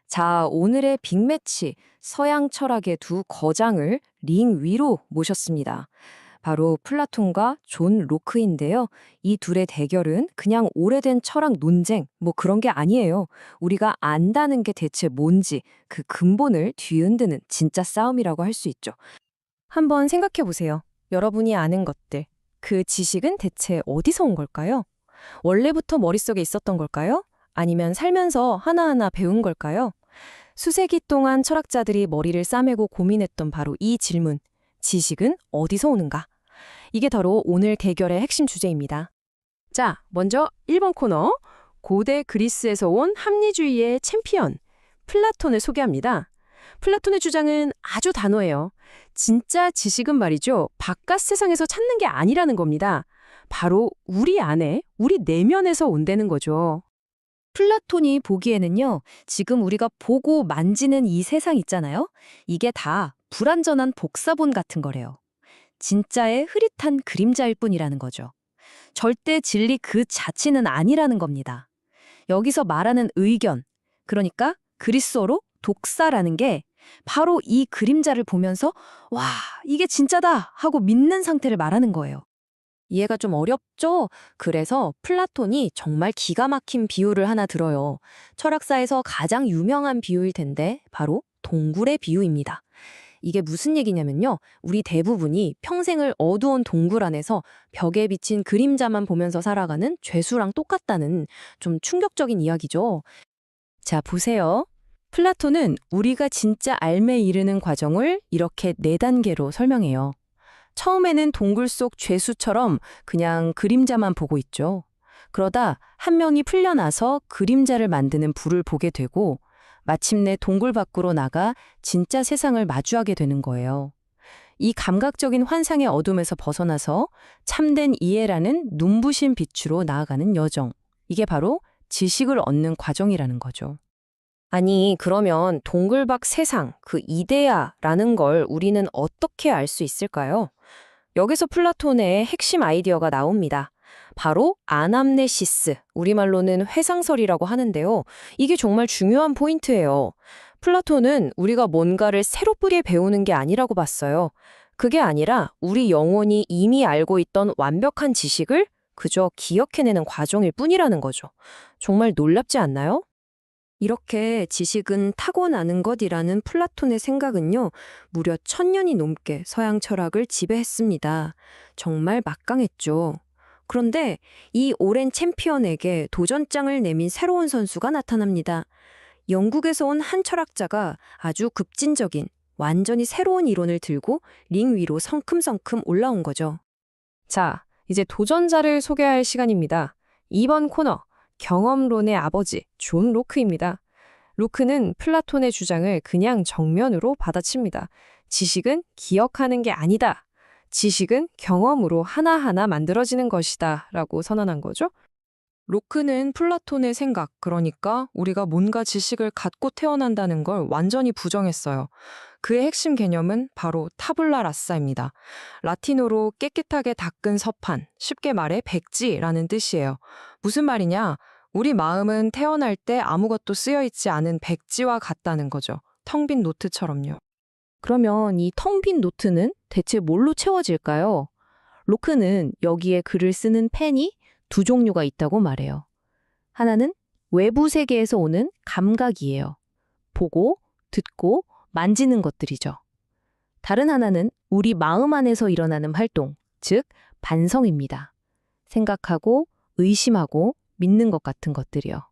자, 오늘의 빅매치, 서양 철학의 두 거장을 링 위로 모셨습니다. 바로 플라톤과 존 로크인데요. 이 둘의 대결은 그냥 오래된 철학 논쟁, 뭐 그런 게 아니에요. 우리가 안다는 게 대체 뭔지 그 근본을 뒤흔드는 진짜 싸움이라고 할 수 있죠. 한번 생각해 보세요. 여러분이 아는 것들. 그 지식은 대체 어디서 온 걸까요? 원래부터 머릿속에 있었던 걸까요? 아니면 살면서 하나하나 배운 걸까요? 수세기 동안 철학자들이 머리를 싸매고 고민했던 바로 이 질문. 지식은 어디서 오는가? 이게 바로 오늘 대결의 핵심 주제입니다. 자, 먼저 1번 코너. 고대 그리스에서 온 합리주의의 챔피언, 플라톤을 소개합니다. 플라톤의 주장은 아주 단호해요. 진짜 지식은 말이죠. 바깥 세상에서 찾는 게 아니라는 겁니다. 바로 우리 안에, 우리 내면에서 온다는 거죠. 플라톤이 보기에는요, 지금 우리가 보고 만지는 이 세상 있잖아요. 이게 다 불완전한 복사본 같은 거래요. 진짜의 흐릿한 그림자일 뿐이라는 거죠. 절대 진리 그 자체는 아니라는 겁니다. 여기서 말하는 의견, 그러니까 그리스어로 독사라는 게 바로 이 그림자를 보면서 와, 이게 진짜다 하고 믿는 상태를 말하는 거예요. 이해가 좀 어렵죠? 그래서 플라톤이 정말 기가 막힌 비유를 하나 들어요. 철학사에서 가장 유명한 비유일 텐데 바로 동굴의 비유입니다. 이게 무슨 얘기냐면요. 우리 대부분이 평생을 어두운 동굴 안에서 벽에 비친 그림자만 보면서 살아가는 죄수랑 똑같다는 좀 충격적인 이야기죠. 자, 보세요. 플라톤은 우리가 진짜 알매 이르는 과정을 이렇게 네 단계로 설명해요. 처음에는 동굴 속 죄수처럼 그냥 그림자만 보고 있죠. 그러다 한 명이 풀려나서 그림자를 만드는 불을 보게 되고 마침내 동굴 밖으로 나가 진짜 세상을 마주하게 되는 거예요. 이 감각적인 환상의 어둠에서 벗어나서 참된 이해라는 눈부신 빛으로 나아가는 여정. 이게 바로 지식을 얻는 과정이라는 거죠. 아니, 그러면 동굴 밖 세상, 그 이데아라는 걸 우리는 어떻게 알 수 있을까요? 여기서 플라톤의 핵심 아이디어가 나옵니다. 바로 아남네시스, 우리말로는 회상설이라고 하는데요. 이게 정말 중요한 포인트예요. 플라톤은 우리가 뭔가를 새롭게 배우는 게 아니라고 봤어요. 그게 아니라 우리 영혼이 이미 알고 있던 완벽한 지식을 그저 기억해내는 과정일 뿐이라는 거죠. 정말 놀랍지 않나요? 이렇게 지식은 타고나는 것이라는 플라톤의 생각은요, 무려 1000년이 넘게 서양 철학을 지배했습니다. 정말 막강했죠. 그런데 이 오랜 챔피언에게 도전장을 내민 새로운 선수가 나타납니다. 영국에서 온 한 철학자가 아주 급진적인, 완전히 새로운 이론을 들고 링 위로 성큼성큼 올라온 거죠. 자, 이제 도전자를 소개할 시간입니다. 2번 코너, 경험론의 아버지, 존 로크입니다. 로크는 플라톤의 주장을 그냥 정면으로 받아칩니다. 지식은 기억하는 게 아니다. 지식은 경험으로 하나하나 만들어지는 것이다. 라고 선언한 거죠. 로크는 플라톤의 생각, 그러니까 우리가 뭔가 지식을 갖고 태어난다는 걸 완전히 부정했어요. 그의 핵심 개념은 바로 타블라 라사입니다. 라틴어로 깨끗하게 닦은 서판, 쉽게 말해 백지라는 뜻이에요. 무슨 말이냐? 우리 마음은 태어날 때 아무것도 쓰여 있지 않은 백지와 같다는 거죠. 텅 빈 노트처럼요. 그러면 이 텅 빈 노트는 대체 뭘로 채워질까요? 로크는 여기에 글을 쓰는 펜이 두 종류가 있다고 말해요. 하나는 외부 세계에서 오는 감각이에요. 보고, 듣고, 만지는 것들이죠. 다른 하나는 우리 마음 안에서 일어나는 활동, 즉 반성입니다. 생각하고, 의심하고, 믿는 것 같은 것들이요.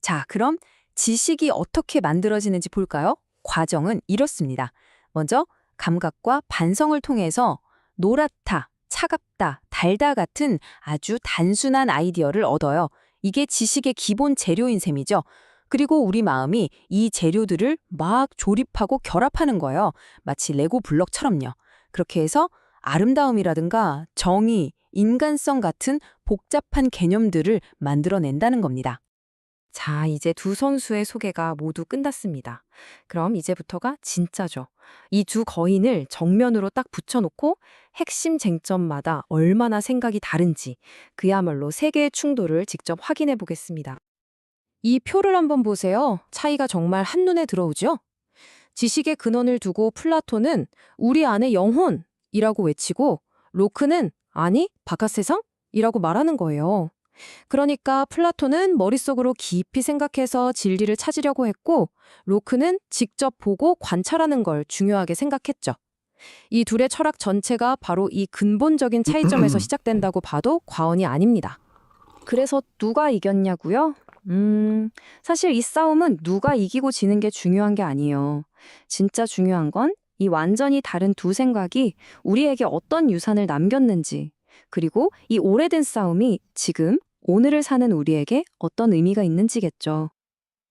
자, 그럼 지식이 어떻게 만들어지는지 볼까요? 과정은 이렇습니다. 먼저 감각과 반성을 통해서 노랗다, 차갑다, 달다 같은 아주 단순한 아이디어를 얻어요. 이게 지식의 기본 재료인 셈이죠. 그리고 우리 마음이 이 재료들을 막 조립하고 결합하는 거예요. 마치 레고 블럭처럼요. 그렇게 해서 아름다움이라든가 정의, 인간성 같은 복잡한 개념들을 만들어낸다는 겁니다. 자, 이제 두 선수의 소개가 모두 끝났습니다. 그럼 이제부터가 진짜죠. 이 두 거인을 정면으로 딱 붙여놓고 핵심 쟁점마다 얼마나 생각이 다른지 그야말로 세계의 충돌을 직접 확인해 보겠습니다. 이 표를 한번 보세요. 차이가 정말 한눈에 들어오죠? 지식의 근원을 두고 플라톤은 우리 안의 영혼이라고 외치고 로크는 아니, 바깥 세상이라고 말하는 거예요. 그러니까 플라톤은 머릿속으로 깊이 생각해서 진리를 찾으려고 했고 로크는 직접 보고 관찰하는 걸 중요하게 생각했죠. 이 둘의 철학 전체가 바로 이 근본적인 차이점에서 시작된다고 봐도 과언이 아닙니다. 그래서 누가 이겼냐고요? 사실 이 싸움은 누가 이기고 지는 게 중요한 게 아니에요. 진짜 중요한 건 이 완전히 다른 두 생각이 우리에게 어떤 유산을 남겼는지, 그리고 이 오래된 싸움이 지금 오늘을 사는 우리에게 어떤 의미가 있는지겠죠.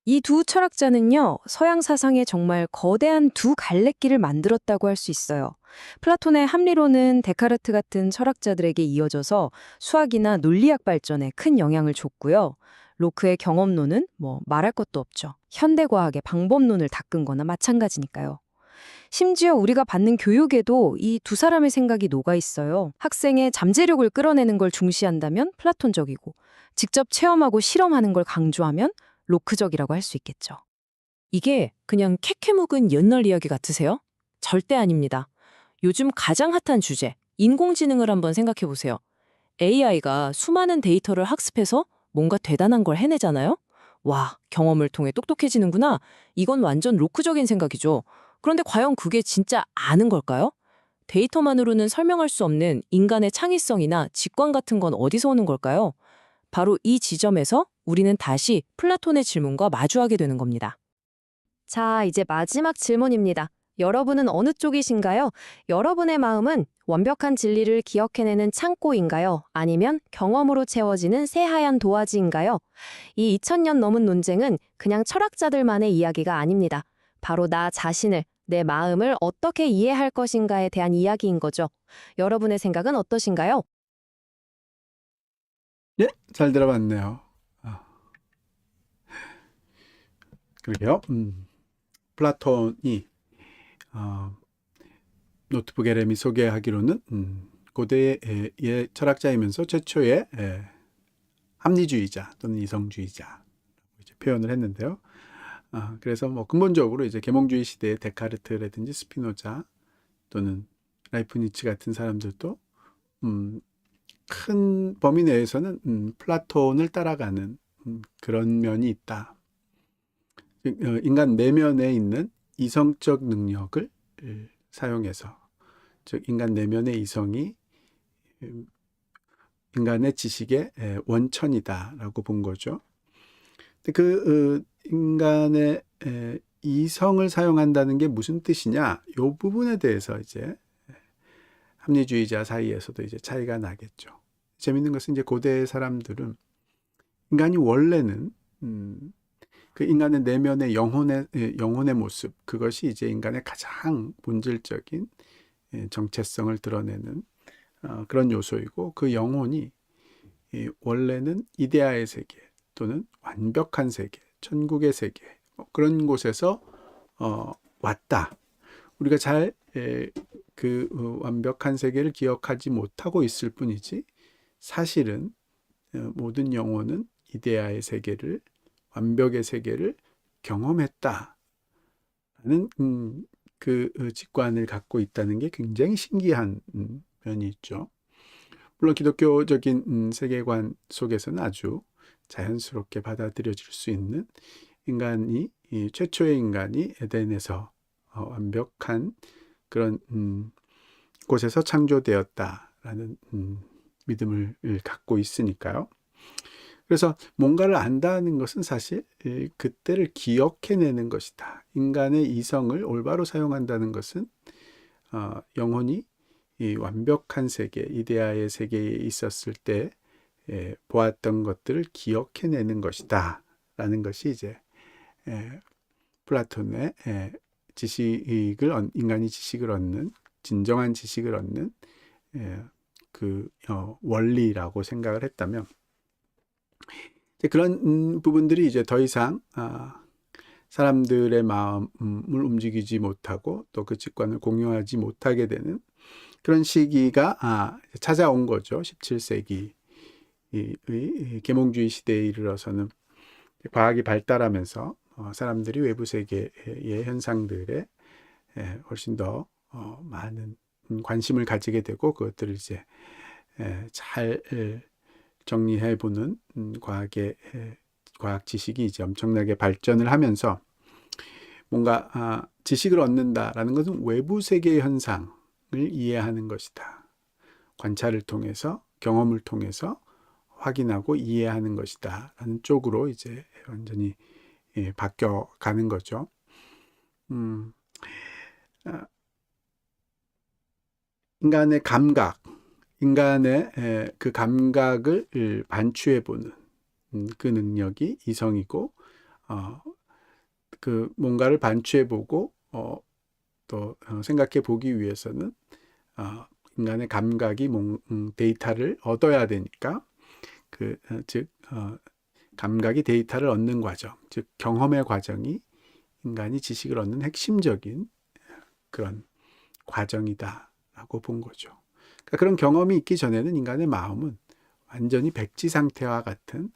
이 두 철학자는요, 서양 사상에 정말 거대한 두 갈래길을 만들었다고 할 수 있어요. 플라톤의 합리론은 데카르트 같은 철학자들에게 이어져서 수학이나 논리학 발전에 큰 영향을 줬고요. 로크의 경험론은 말할 것도 없죠. 현대과학의 방법론을 닦은 거나 마찬가지니까요. 심지어 우리가 받는 교육에도 이 두 사람의 생각이 녹아 있어요. 학생의 잠재력을 끌어내는 걸 중시한다면 플라톤적이고, 직접 체험하고 실험하는 걸 강조하면 로크적이라고 할 수 있겠죠. 이게 그냥 캐캐 묵은 옛날 이야기 같으세요? 절대 아닙니다. 요즘 가장 핫한 주제, 인공지능을 한번 생각해 보세요. AI가 수많은 데이터를 학습해서 뭔가 대단한 걸 해내잖아요? 와, 경험을 통해 똑똑해지는구나. 이건 완전 로크적인 생각이죠. 그런데 과연 그게 진짜 아는 걸까요? 데이터만으로는 설명할 수 없는 인간의 창의성이나 직관 같은 건 어디서 오는 걸까요? 바로 이 지점에서 우리는 다시 플라톤의 질문과 마주하게 되는 겁니다. 자, 이제 마지막 질문입니다. 여러분은 어느 쪽이신가요? 여러분의 마음은 완벽한 진리를 기억해내는 창고인가요? 아니면 경험으로 채워지는 새하얀 도화지인가요? 이 2000년 넘은 논쟁은 그냥 철학자들만의 이야기가 아닙니다. 바로 나 자신을, 내 마음을 어떻게 이해할 것인가에 대한 이야기인 거죠. 여러분의 생각은 어떠신가요? 예, 잘 들어봤네요. 아, 그러게요. 플라톤이 노트북 LM이 소개하기로는 고대의 철학자이면서 최초의 합리주의자 또는 이성주의자 이제 표현을 했는데요. 그래서 근본적으로 이제 계몽주의 시대의 데카르트라든지 스피노자 또는 라이프니츠 같은 사람들도 큰 범위 내에서는 플라톤을 따라가는 그런 면이 있다. 인간 내면에 있는 이성적 능력을 사용해서, 즉 인간 내면의 이성이 인간의 지식의 원천이다라고 본 거죠. 그 인간의 이성을 사용한다는 게 무슨 뜻이냐? 이 부분에 대해서 이제 합리주의자 사이에서도 이제 차이가 나겠죠. 재밌는 것은 이제 고대 사람들은 인간이 원래는 그 인간의 내면의 영혼의 모습, 그것이 이제 인간의 가장 본질적인 정체성을 드러내는 그런 요소이고, 그 영혼이 원래는 이데아의 세계 또는 완벽한 세계, 천국의 세계, 그런 곳에서 왔다. 우리가 잘 그 완벽한 세계를 기억하지 못하고 있을 뿐이지, 사실은 모든 영혼은 이데아의 세계를, 완벽의 세계를 경험했다라는 그 직관을 갖고 있다는 게 굉장히 신기한 면이 있죠. 물론 기독교적인 세계관 속에서는 아주 자연스럽게 받아들여질 수 있는 인간이, 최초의 인간이 에덴에서 완벽한 그런 곳에서 창조되었다라는 믿음을 갖고 있으니까요. 그래서 뭔가를 안다는 것은 사실 그때를 기억해내는 것이다. 인간의 이성을 올바로 사용한다는 것은 영혼이 이 완벽한 세계, 이데아의 세계에 있었을 때 보았던 것들을 기억해내는 것이다 라는 것이 이제 플라톤의 인간이 지식을 얻는, 진정한 지식을 얻는 그 원리라고 생각을 했다면, 그런 부분들이 이제 더 이상 사람들의 마음을 움직이지 못하고 또 그 직관을 공유하지 못하게 되는 그런 시기가 찾아온 거죠. 17세기의 계몽주의 시대에 이르러서는 과학이 발달하면서 사람들이 외부 세계의 현상들에 훨씬 더 많은 관심을 가지게 되고 그것들을 이제 잘 정리해보는 과학 지식이 이제 엄청나게 발전을 하면서 뭔가 지식을 얻는다라는 것은 외부 세계의 현상을 이해하는 것이다. 관찰을 통해서 경험을 통해서 확인하고 이해하는 것이다. 라는 쪽으로 이제 완전히 바뀌어가는 거죠. 인간의 감각, 인간의 그 감각을 반추해보는 그 능력이 이성이고 그 뭔가를 반추해보고 또 생각해보기 위해서는 인간의 감각이 데이터를 얻어야 되니까 즉 감각이 데이터를 얻는 과정, 즉 경험의 과정이 인간이 지식을 얻는 핵심적인 그런 과정이다라고 본 거죠. 그러니까 그런 경험이 있기 전에는 인간의 마음은 완전히 백지 상태와 같은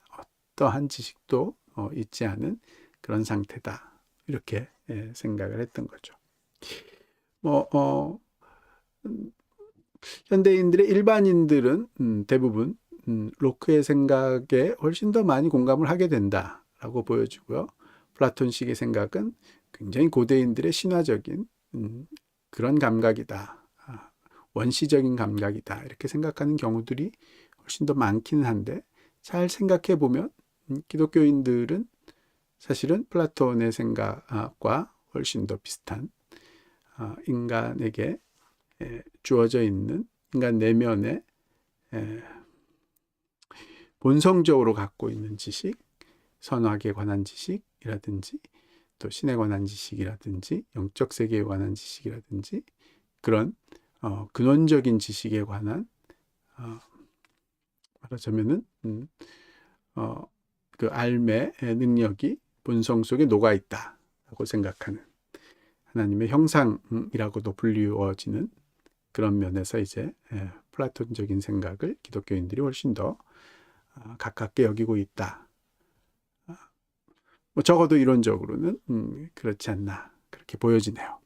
어떠한 지식도 있지 않은 그런 상태다. 이렇게 생각을 했던 거죠. 현대인들의 일반인들은 대부분 로크의 생각에 훨씬 더 많이 공감을 하게 된다라고 보여지고요. 플라톤식의 생각은 굉장히 고대인들의 신화적인 그런 감각이다. 원시적인 감각이다. 이렇게 생각하는 경우들이 훨씬 더 많기는 한데 잘 생각해 보면 기독교인들은 사실은 플라톤의 생각과 훨씬 더 비슷한 인간에게 주어져 있는 인간 내면에 본성적으로 갖고 있는 지식, 선악에 관한 지식이라든지 또 신에 관한 지식이라든지 영적 세계에 관한 지식이라든지 그런 근원적인 지식에 관한 말하자면은 그 알매의 능력이 본성 속에 녹아 있다라고 생각하는 하나님의 형상이라고도 불리워지는 그런 면에서 이제 플라톤적인 생각을 기독교인들이 훨씬 더 가깝게 여기고 있다. 적어도 이론적으로는 그렇지 않나 그렇게 보여지네요.